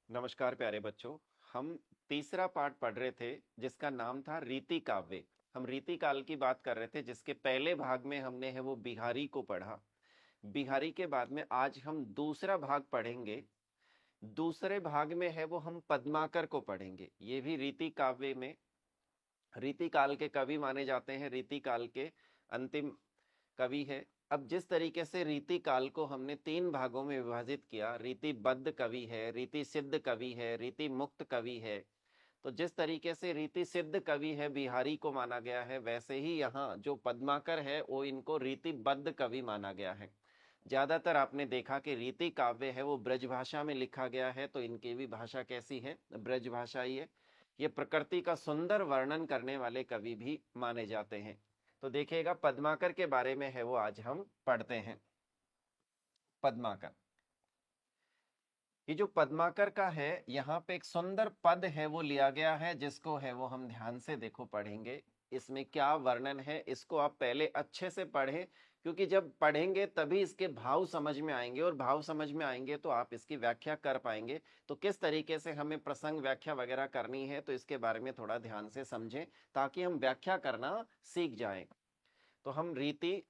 नमस्कार प्यारे बच्चों। हम तीसरा पाठ पढ़ रहे थे जिसका नाम था रीति काव्य। हम रीति काल की बात कर रहे थे जिसके पहले भाग में हमने है वो बिहारी को पढ़ा। बिहारी के बाद में आज हम दूसरा भाग पढ़ेंगे। दूसरे भाग में है वो हम पद्माकर को पढ़ेंगे। ये भी रीति काव्य में रीति काल के कवि माने जाते हैं, रीति काल के अंतिम कवि है। अब जिस तरीके से रीति काल को हमने तीन भागों में विभाजित किया, रीतिबद्ध कवि है, रीति सिद्ध कवि है, रीति मुक्त कवि है। तो जिस तरीके से रीति सिद्ध कवि है बिहारी को माना गया है, वैसे ही यहाँ जो पद्माकर है वो इनको रीतिबद्ध कवि माना गया है। ज्यादातर आपने देखा कि रीति काव्य है वो ब्रज भाषा में लिखा गया है, तो इनकी भी भाषा कैसी है? ब्रज भाषा ही है। ये प्रकृति का सुंदर वर्णन करने वाले कवि भी माने जाते हैं। तो देखिएगा पद्माकर के बारे में है वो आज हम पढ़ते हैं। पद्माकर, ये जो पद्माकर का है यहाँ पे एक सुंदर पद है वो लिया गया है, जिसको है वो हम ध्यान से देखो पढ़ेंगे। इसमें क्या वर्णन है इसको आप पहले अच्छे से पढ़ें, क्योंकि जब पढ़ेंगे तभी इसके भाव समझ में आएंगे, और भाव समझ में आएंगे तो आप इसकी व्याख्या कर पाएंगे। तो किस तरीके से हमें प्रसंग व्याख्या वगैरह करनी है, तो इसके बारे में थोड़ा ध्यान से समझें ताकि हम व्याख्या करना सीख जाएं। तो हम रीति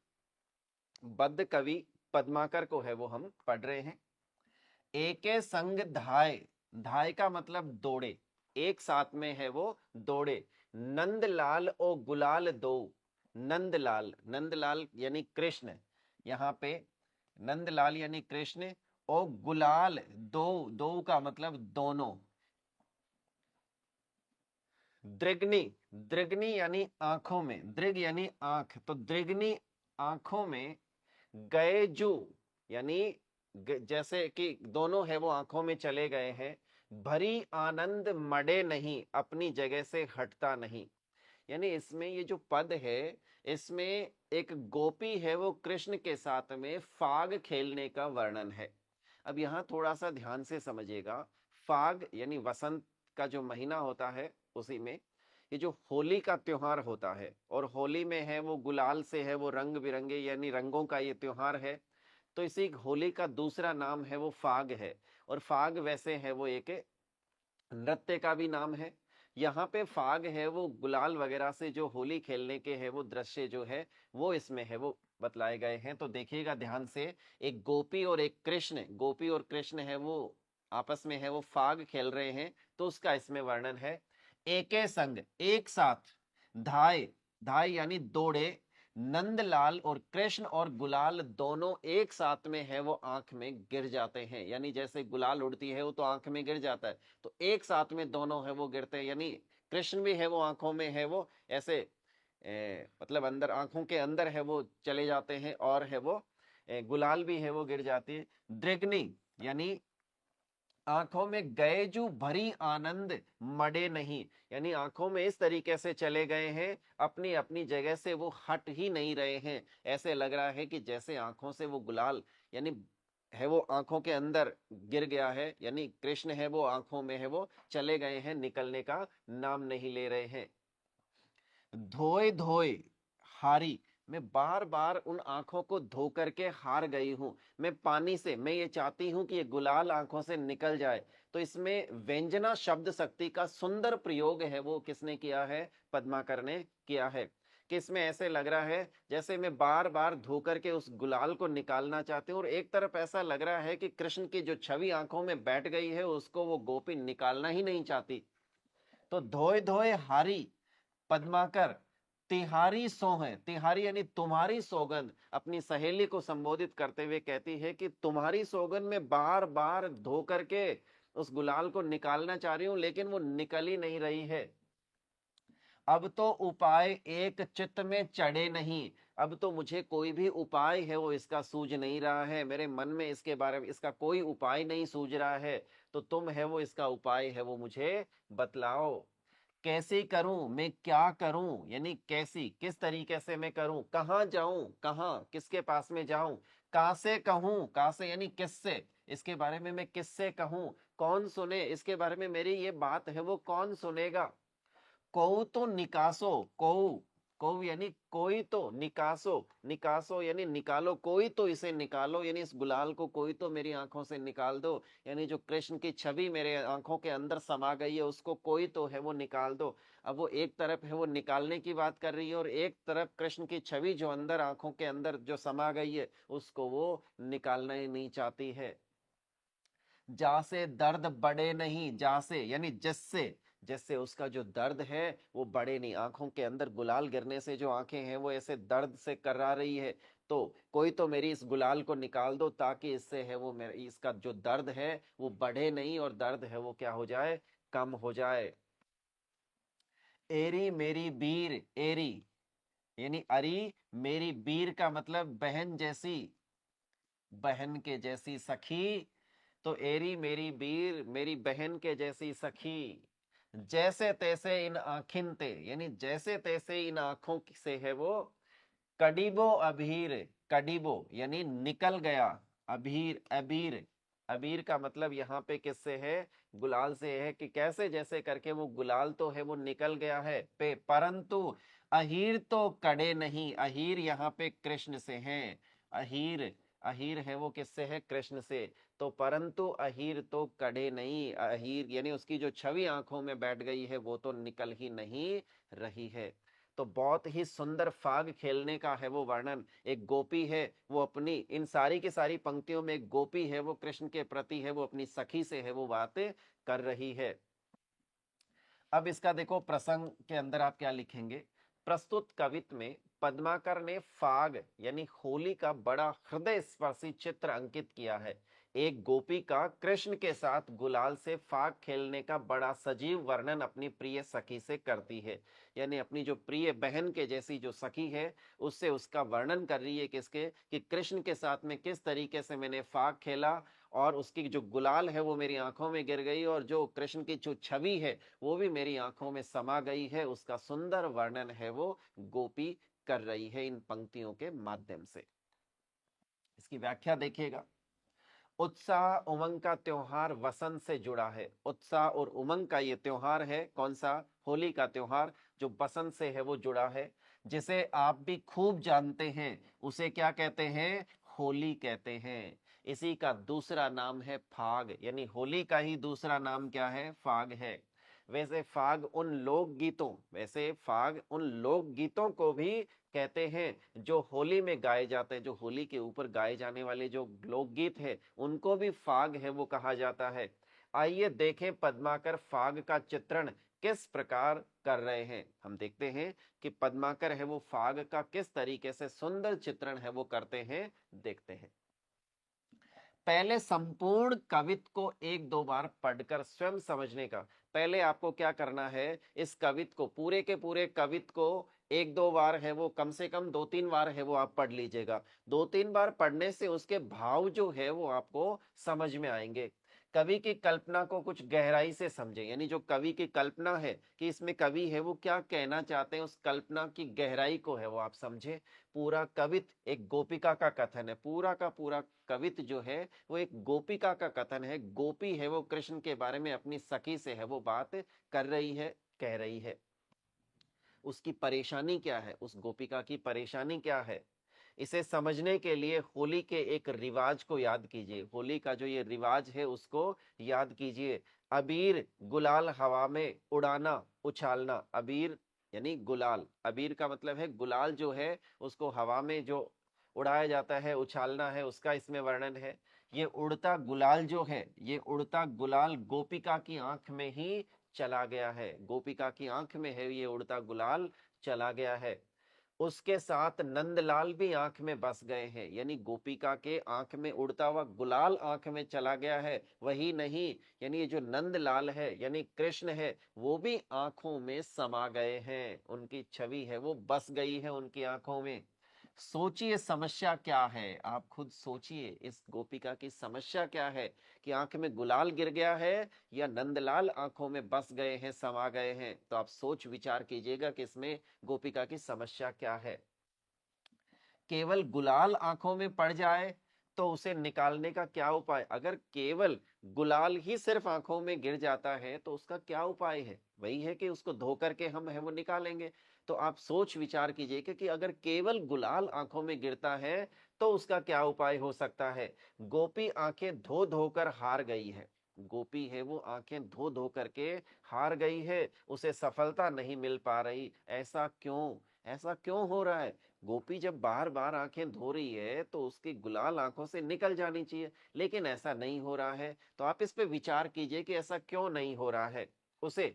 बद्ध कवि पद्माकर को है वो हम पढ़ रहे हैं। एके संग धाय, धाय का मतलब दौड़े, एक साथ में है वो दौड़े। नंदलाल ओ गुलाल दो, नंदलाल, नंदलाल यानी कृष्ण, यहाँ पे नंदलाल यानी कृष्ण, ओ गुलाल दो, दो का मतलब दोनों। दृग्नि, दृग्नि यानी आंखों में, दृग यानी आंख, तो दृग्नि आंखों में, गए जू यानी जैसे कि दोनों है वो आंखों में चले गए हैं। भरी आनंद मडे नहीं, अपनी जगह से हटता नहीं। यानी इसमें ये जो पद है, इसमें एक गोपी है वो कृष्ण के साथ में फाग खेलने का वर्णन है। अब यहाँ थोड़ा सा ध्यान से समझिएगा। फाग यानी वसंत का जो महीना होता है, उसी में ये जो होली का त्योहार होता है, और होली में है वो गुलाल से है वो रंग बिरंगे यानी रंगों का ये त्योहार है। तो इसी होली का दूसरा नाम है वो फाग है। और फाग वैसे है वो एक नृत्य का भी नाम है। यहाँ पे फाग है वो गुलाल वगैरह से जो होली खेलने के है वो दृश्य जो है वो इसमें है वो बतलाए गए हैं। तो देखिएगा ध्यान से, एक गोपी और एक कृष्ण, गोपी और कृष्ण है वो आपस में है वो फाग खेल रहे हैं, तो उसका इसमें वर्णन है। एके संग, एक साथ, धाय, धाय यानी दौड़े, नंदलाल और कृष्ण और गुलाल दोनों एक साथ में है वो आंख में गिर जाते हैं। यानी जैसे गुलाल उड़ती है वो तो आंख में गिर जाता है, तो एक साथ में दोनों है वो गिरते हैं। यानी कृष्ण भी है वो आंखों में है वो ऐसे मतलब अंदर, आंखों के अंदर है वो चले जाते हैं, और है वो गुलाल भी है वो गिर जाती है। दृग्नि यानी आंखों में गए जो भरी आनंद मडे नहीं, यानी आंखों में इस तरीके से चले गए हैं, अपनी अपनी जगह से वो हट ही नहीं रहे हैं। ऐसे लग रहा है कि जैसे आंखों से वो गुलाल यानी है वो आंखों के अंदर गिर गया है, यानी कृष्ण है वो आंखों में है वो चले गए हैं, निकलने का नाम नहीं ले रहे हैं। धोए धोए हारी, मैं बार बार उन आंखों को धो करके हार गई हूं। मैं पानी से, मैं ये चाहती हूं कि ये गुलाल आंखों से निकल जाए। तो इसमें व्यंजना शब्द शक्ति का सुंदर प्रयोग है वो किसने किया है? पद्माकर ने किया है। कि इसमें ऐसे लग रहा है जैसे मैं बार बार धो करके उस गुलाल को निकालना चाहती हूँ, और एक तरफ ऐसा लग रहा है कि कृष्ण की जो छवि आंखों में बैठ गई है उसको वो गोपी निकालना ही नहीं चाहती। तो धोए धोए हारी पद्माकर, तिहारी सो है, तिहारी यानी तुम्हारी सौगंध, अपनी सहेली को संबोधित करते हुए कहती है कि तुम्हारी सौगंध में बार बार धो करके उस गुलाल को निकालना चाह रही हूं, लेकिन वो निकल ही नहीं रही है। अब तो उपाय एक चित्त में चढ़े नहीं, अब तो मुझे कोई भी उपाय है वो इसका सूझ नहीं रहा है, मेरे मन में इसके बारे में इसका कोई उपाय नहीं सूझ रहा है। तो तुम है वो इसका उपाय है वो मुझे बतलाओ। कैसे करूं, मैं क्या करूं, यानी कैसी, किस तरीके से मैं करूं, कहां जाऊं, कहां किसके पास में जाऊं, कहां से कहूं, कहां से यानी किससे, इसके बारे में मैं किससे कहूं, कौन सुने, इसके बारे में मेरी ये बात है वो कौन सुनेगा। कौ तो निकासो, कौ को यानी कोई तो, निकासो, निकासो यानी निकालो, कोई तो इसे निकालो, यानी इस गुलाल को कोई तो मेरी आंखों से निकाल दो, यानी जो कृष्ण की छवि मेरे आंखों के अंदर समा गई है उसको कोई तो है वो निकाल दो। अब वो एक तरफ है वो निकालने की बात कर रही है और एक तरफ कृष्ण की छवि जो अंदर आंखों के अंदर जो समा गई है उसको वो निकालना ही नहीं चाहती है। जासे दर्द बढ़े नहीं, जासे यानी जिससे, जिससे उसका जो दर्द है वो बढ़े नहीं, आंखों के अंदर गुलाल गिरने से जो आंखें हैं वो ऐसे दर्द से कररा रही है, तो कोई तो मेरी इस गुलाल को निकाल दो ताकि इससे है वो मेरा इसका जो दर्द है वो बढ़े नहीं और दर्द है वो क्या हो जाए, कम हो जाए। एरी मेरी बीर, एरी यानी अरी, मेरी बीर का मतलब बहन जैसी, बहन के जैसी सखी, तो एरी मेरी बीर, मेरी बहन के जैसी सखी, जैसे तैसे इन आखिन ते यानी जैसे तैसे इन आंखों से है वो, कडिबो अभीर, कडिबो यानी निकल गया, अभीर, अबीर, अबीर का मतलब यहाँ पे किससे है, गुलाल से है, कि कैसे जैसे करके वो गुलाल तो है वो निकल गया है पे, परंतु अहीर तो कड़े नहीं, अहीर यहाँ पे कृष्ण से है, अहीर, अहीर है वो किससे है, कृष्ण से, तो परंतु अहीर तो कड़े नहीं, अहीर यानी उसकी जो छवि आंखों में बैठ गई है वो तो निकल ही नहीं रही है। तो बहुत ही सुंदर फाग खेलने का है वो वर्णन, एक गोपी है वो अपनी इन सारी की सारी पंक्तियों में एक गोपी है वो कृष्ण के प्रति है वो अपनी सखी से है वो बातें कर रही है। अब इसका देखो प्रसंग के अंदर आप क्या लिखेंगे, प्रस्तुत कवित्व में पद्माकर ने फाग यानी होली का बड़ा हृदय स्पर्शी चित्र अंकित किया है। एक गोपी का कृष्ण के साथ गुलाल से फाग खेलने का बड़ा सजीव वर्णन अपनी प्रिय सखी से करती है, यानी अपनी जो प्रिय बहन के जैसी जो सखी है उससे उसका वर्णन कर रही है किसके, कि कृष्ण के साथ में किस तरीके से मैंने फाग खेला और उसकी जो गुलाल है वो मेरी आंखों में गिर गई और जो कृष्ण की जो छवि है वो भी मेरी आंखों में समा गई है, उसका सुंदर वर्णन है वो गोपी कर रही है इन पंक्तियों के माध्यम से। इसकी व्याख्या देखिएगा, उत्साह उमंग का त्योहार वसंत से जुड़ा है, उत्साह और उमंग का ये त्योहार है, कौन सा, होली का त्योहार जो बसंत से है वो जुड़ा है, जिसे आप भी खूब जानते हैं, उसे क्या कहते हैं, होली कहते हैं। इसी का दूसरा नाम है फाग, यानी होली का ही दूसरा नाम क्या है, फाग है। वैसे फाग उन लोकगीतों, वैसे फाग उन लोकगीतों को भी कहते हैं जो होली में गाए जाते हैं, जो होली के ऊपर गाए जाने वाले जो लोकगीत है उनको भी फाग है वो कहा जाता है। आइए देखें पद्माकर फाग का चित्रण किस प्रकार कर रहे हैं, हम देखते हैं कि पद्माकर है वो फाग का किस तरीके से सुंदर चित्रण है वो करते हैं, देखते हैं। पहले संपूर्ण कवित्व को एक दो बार पढ़कर स्वयं समझने का, पहले आपको क्या करना है, इस कवित्व को पूरे के पूरे कवित्व को एक दो बार है वो कम से कम दो तीन बार है वो आप पढ़ लीजिएगा, दो तीन बार पढ़ने से उसके भाव जो है वो आपको समझ में आएंगे। कवि की कल्पना को कुछ गहराई से समझें, यानी जो कवि की कल्पना है कि इसमें कवि है वो क्या कहना चाहते हैं, उस कल्पना की गहराई को है वो आप समझे। पूरा कवित्व एक गोपिका का कथन है, पूरा का पूरा कवित्व जो है वो एक गोपिका का कथन है, गोपी है वो कृष्ण के बारे में अपनी सखी से है वो बात कर रही है, कह रही है। उसकी परेशानी क्या है, उस गोपिका की परेशानी क्या है, इसे समझने के लिए होली के एक रिवाज को याद कीजिए, होली का जो ये रिवाज है उसको याद कीजिए। अबीर गुलाल हवा में उड़ाना उछालना, अबीर यानी गुलाल, अबीर का मतलब है गुलाल जो है उसको हवा में जो उड़ाया जाता है, उछालना है, उसका इसमें वर्णन है। ये उड़ता गुलाल जो है, ये उड़ता गुलाल गोपिका की आंख में ही चला गया है, गोपिका की आंख में है ये उड़ता गुलाल चला गया है। उसके साथ नंदलाल भी आंख में बस गए हैं, यानी गोपिका के आंख में उड़ता हुआ गुलाल आंख में चला गया है, वही नहीं यानी ये जो नंदलाल है यानी कृष्ण है वो भी आंखों में समा गए हैं, उनकी छवि है वो बस गई है उनकी आंखों में। सोचिए समस्या क्या है, आप खुद सोचिए इस गोपिका की समस्या क्या है, कि आंख में गुलाल गिर गया है या नंदलाल आंखों में बस गए हैं, समा गए हैं, तो आप सोच विचार कीजिएगा कि इसमें गोपिका की समस्या क्या है। केवल गुलाल आंखों में पड़ जाए तो उसे निकालने का क्या उपाय? अगर केवल गुलाल ही सिर्फ आंखों में गिर जाता है तो उसका क्या उपाय है? वही है कि उसको धो करके हम है वो निकालेंगे। तो आप सोच विचार कीजिए कि अगर केवल गुलाल आंखों में गिरता है तो उसका क्या उपाय हो सकता है? गोपी आंखें धो धो कर हार गई है। गोपी है वो आंखें धो धो करके हार गई है, उसे सफलता नहीं मिल पा रही। ऐसा क्यों? ऐसा क्यों हो रहा है? गोपी जब बार बार आंखें धो रही है तो उसकी गुलाल आंखों से निकल जानी चाहिए, लेकिन ऐसा नहीं हो रहा है। तो आप इस पे विचार कीजिए कि ऐसा क्यों नहीं हो रहा है। उसे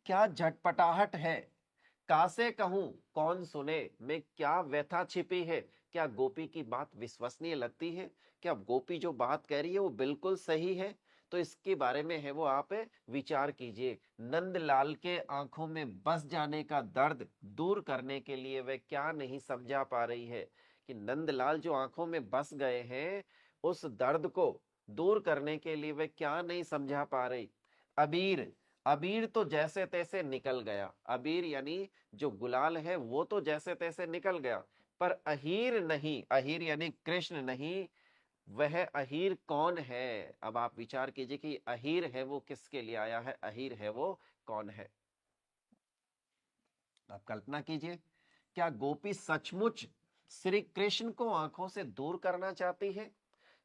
क्या झटपटाहट है? कासे कहूं कौन सुने, में क्या व्यथा छिपी है? क्या गोपी की बात विश्वसनीय लगती है? क्या गोपी जो बात कह रही है वो बिल्कुल सही है? तो इसके बारे में है वो आप विचार कीजिए। नंदलाल के आंखों में बस जाने का दर्द दूर करने के लिए वह क्या नहीं समझा पा रही है कि नंदलाल जो आंखों में बस गए हैं उस दर्द को दूर करने के लिए वह क्या नहीं समझा पा रही। अबीर, अबीर तो जैसे तैसे निकल गया। अबीर यानी जो गुलाल है वो तो जैसे तैसे निकल गया, पर अहीर नहीं, अहीर यानी कृष्ण नहीं। वह अहीर कौन है? अब आप विचार कीजिए कि अहीर है वो किसके लिए आया है, अहीर है वो कौन है? आप कल्पना कीजिए, क्या गोपी सचमुच श्री कृष्ण को आंखों से दूर करना चाहती है?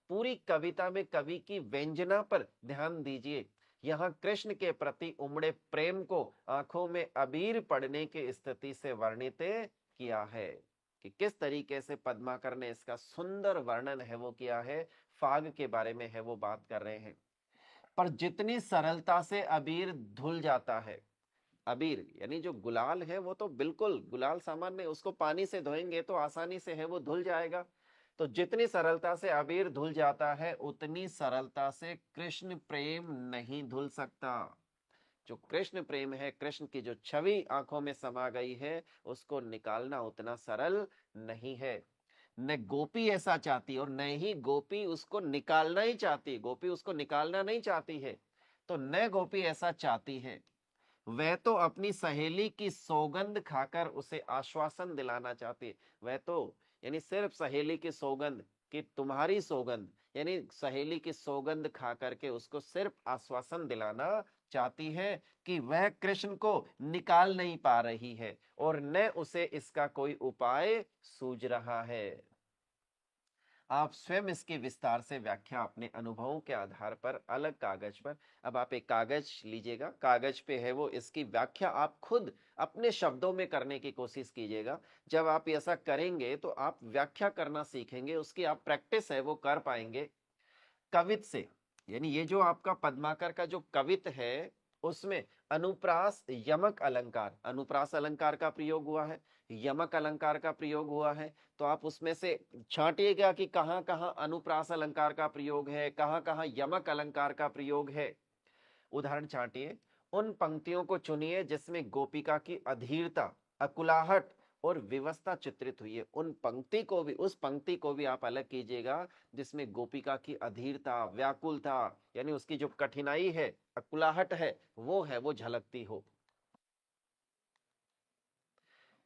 पूरी कविता में कवि की व्यंजना पर ध्यान दीजिए। यहाँ कृष्ण के प्रति उमड़े प्रेम को आंखों में अबीर पड़ने की स्थिति से वर्णित किया है कि किस तरीके से पद्माकर ने इसका सुंदर वर्णन है वो किया है। फाग के बारे में है वो बात कर रहे हैं। पर जितनी सरलता से अबीर धुल जाता है, अबीर यानी जो गुलाल है वो तो बिल्कुल गुलाल सामान्य, उसको पानी से धोएंगे तो आसानी से है वो धुल जाएगा। तो जितनी सरलता से अबीर धुल जाता है उतनी सरलता से कृष्ण प्रेम नहीं धुल सकता। जो कृष्ण प्रेम है, कृष्ण की जो छवि आंखों में समा गई है, उसको निकालना उतना सरल नहीं है। न गोपी ऐसा चाहती और न ही गोपी उसको निकालना ही चाहती। गोपी उसको निकालना नहीं चाहती है, तो न गोपी ऐसा चाहती है। वह तो अपनी सहेली की सौगंध खाकर उसे आश्वासन दिलाना चाहती। वह तो यानी सिर्फ सहेली की सौगंध, कि तुम्हारी सौगंध, यानी सहेली की सौगंध खा करके उसको सिर्फ आश्वासन दिलाना चाहती है कि वह कृष्ण को निकाल नहीं पा रही है और न उसे इसका कोई उपाय सूझ रहा है। आप स्वयं इसकी विस्तार से व्याख्या अपने अनुभवों के आधार पर अलग कागज पर, अब आप एक कागज लीजिएगा, कागज पे है वो इसकी व्याख्या आप खुद अपने शब्दों में करने की कोशिश कीजिएगा। जब आप ऐसा करेंगे तो आप व्याख्या करना सीखेंगे, उसकी आप प्रैक्टिस है वो कर पाएंगे कवित से। यानी ये जो आपका पद्माकर का जो कवित है उसमें अनुप्रास यमक अलंकार, अनुप्रास अलंकार का प्रयोग हुआ है, यमक अलंकार का प्रयोग हुआ है। तो आप उसमें से छांटिएगा कि कहां कहां अनुप्रास अलंकार का प्रयोग है, कहां कहां यमक अलंकार का प्रयोग है। उदाहरण छांटिए। उन पंक्तियों को चुनिए जिसमें गोपिका की अधीरता, अकुलाहट और विवशता चित्रित हुई है। उन पंक्ति को भी, उस पंक्ति को भी आप अलग कीजिएगा जिसमें गोपिका की अधीरता, व्याकुलता यानी उसकी जो कठिनाई है, अकुलाहट है, वो झलकती हो।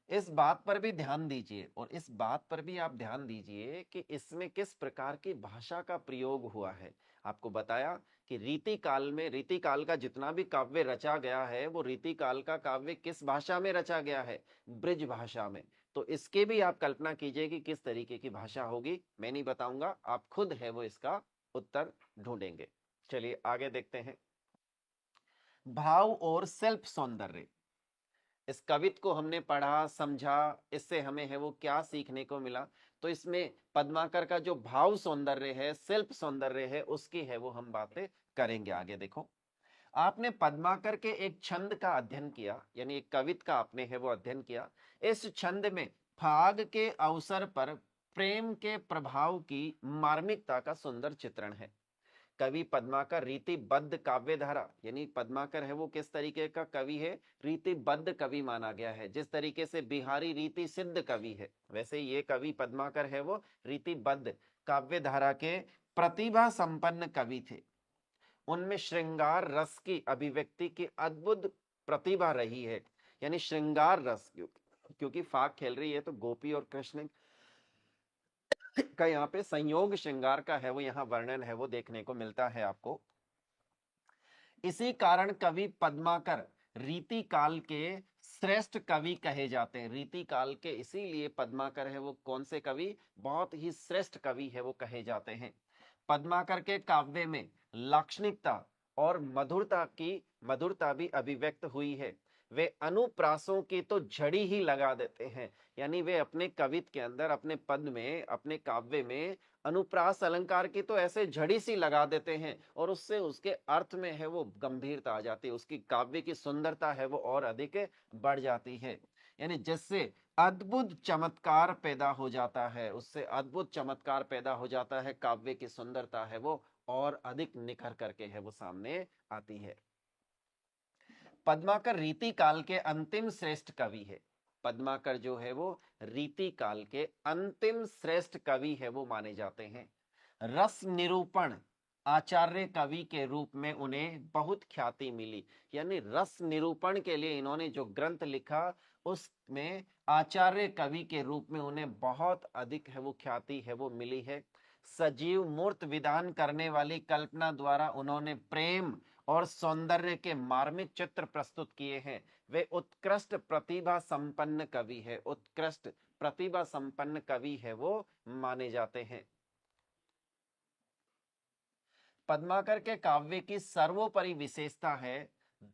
इस बात पर भी ध्यान दीजिए और इस बात पर भी आप ध्यान दीजिए कि इसमें किस प्रकार की भाषा का प्रयोग हुआ है। आपको बताया कि रीति काल में, रीति काल का जितना भी काव्य रचा गया है वो रीति काल का काव्य किस भाषा में रचा गया है? ब्रिज भाषा में। तो इसके भी आप कल्पना कीजिए कि किस तरीके की भाषा होगी। मैं नहीं बताऊंगा, आप खुद है वो इसका उत्तर ढूंढेंगे। चलिए आगे देखते हैं। भाव और सेल्फ सौंदर्य। इस कवित को हमने पढ़ा, समझा, इससे हमें है वो क्या सीखने को मिला? तो इसमें पद्माकर का जो भाव सौंदर्य है, शिल्प सौंदर्य है, उसकी है वो हम बातें करेंगे। आगे देखो, आपने पद्माकर के एक छंद का अध्ययन किया, यानी एक कवित का आपने है वो अध्ययन किया। इस छंद में फाग के अवसर पर प्रेम के प्रभाव की मार्मिकता का सुंदर चित्रण है। कवि पद्माकर रीतिबद्ध काव्य धारा, यानी पद्माकर है वो किस तरीके का कवि है? रीतिबद्ध कवि माना गया है। जिस तरीके से बिहारी रीति सिद्ध कवि है, वैसे ये कवि पद्माकर है वो रीतिबद्ध काव्य धारा के प्रतिभा संपन्न कवि थे। उनमें श्रृंगार रस की अभिव्यक्ति की अद्भुत प्रतिभा रही है। यानी श्रृंगार रस, क्योंकि फाग खेल रही है तो गोपी और कृष्ण का यहाँ पे संयोग श्रृंगार का है वो यहाँ वर्णन है वो देखने को मिलता है आपको। इसी कारण कवि पद्माकर रीति काल के श्रेष्ठ कवि कहे जाते हैं। रीति काल के इसीलिए पद्माकर है वो कौन से कवि, बहुत ही श्रेष्ठ कवि है वो कहे जाते हैं। पद्माकर के काव्य में लाक्षणिकता और मधुरता भी अभिव्यक्त हुई है। वे अनुप्रासों की तो झड़ी ही लगा देते हैं, यानी वे अपने कवित्व के अंदर, अपने पद में, अपने काव्य में अनुप्रास अलंकार की तो ऐसे झड़ी सी लगा देते हैं और उससे उसके अर्थ में है वो गंभीरता आ जाती है, उसकी काव्य की सुंदरता है वो और अधिक बढ़ जाती है। यानी जिससे अद्भुत चमत्कार पैदा हो जाता है, उससे अद्भुत चमत्कार पैदा हो जाता है, काव्य की सुंदरता है वो और अधिक निखर करके है वो सामने आती है। पद्माकर रीति काल के अंतिम श्रेष्ठ कवि है। पद्माकर जो है वो रीति काल के अंतिम श्रेष्ठ कवि है वो माने जाते हैं। रस निरूपण आचार्य कवि के रूप में उन्हें बहुत ख्याति मिली, यानी रस निरूपण के लिए इन्होंने जो ग्रंथ लिखा उसमें आचार्य कवि के रूप में उन्हें बहुत अधिक है वो ख्याति है वो मिली है। सजीव मूर्त विधान करने वाली कल्पना द्वारा उन्होंने प्रेम और सौंदर्य के मार्मिक चित्र प्रस्तुत किए हैं। वे उत्कृष्ट प्रतिभा संपन्न कवि है, उत्कृष्ट प्रतिभा संपन्न कवि है वो माने जाते हैं। पद्माकर के काव्य की सर्वोपरि विशेषता है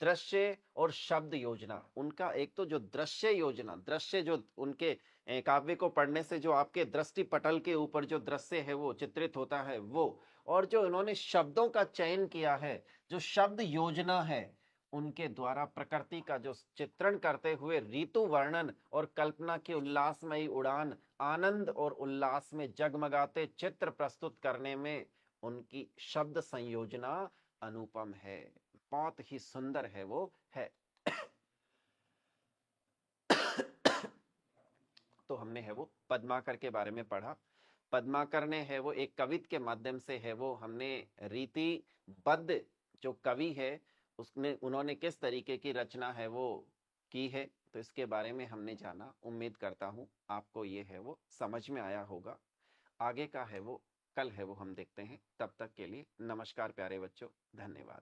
दृश्य और शब्द योजना। उनका एक तो जो दृश्य योजना, दृश्य जो उनके काव्य को पढ़ने से जो आपके दृष्टि पटल के ऊपर जो दृश्य है वो चित्रित होता है वो, और जो इन्होंने शब्दों का चयन किया है, जो शब्द योजना है, उनके द्वारा प्रकृति का जो चित्रण करते हुए ऋतु वर्णन और कल्पना की उल्लासमयी उड़ान, आनंद और उल्लास में जगमगाते चित्र प्रस्तुत करने में उनकी शब्द संयोजना अनुपम है, बहुत ही सुंदर है वो है। तो हमने है वो पद्माकर के बारे में पढ़ा। पद्माकर ने है वो एक कवित्व के माध्यम से है वो हमने रीतिबद्ध जो कवि है उसने उन्होंने किस तरीके की रचना है वो की है, तो इसके बारे में हमने जाना। उम्मीद करता हूं आपको ये है वो समझ में आया होगा। आगे का है वो कल है वो हम देखते हैं। तब तक के लिए नमस्कार प्यारे बच्चों, धन्यवाद।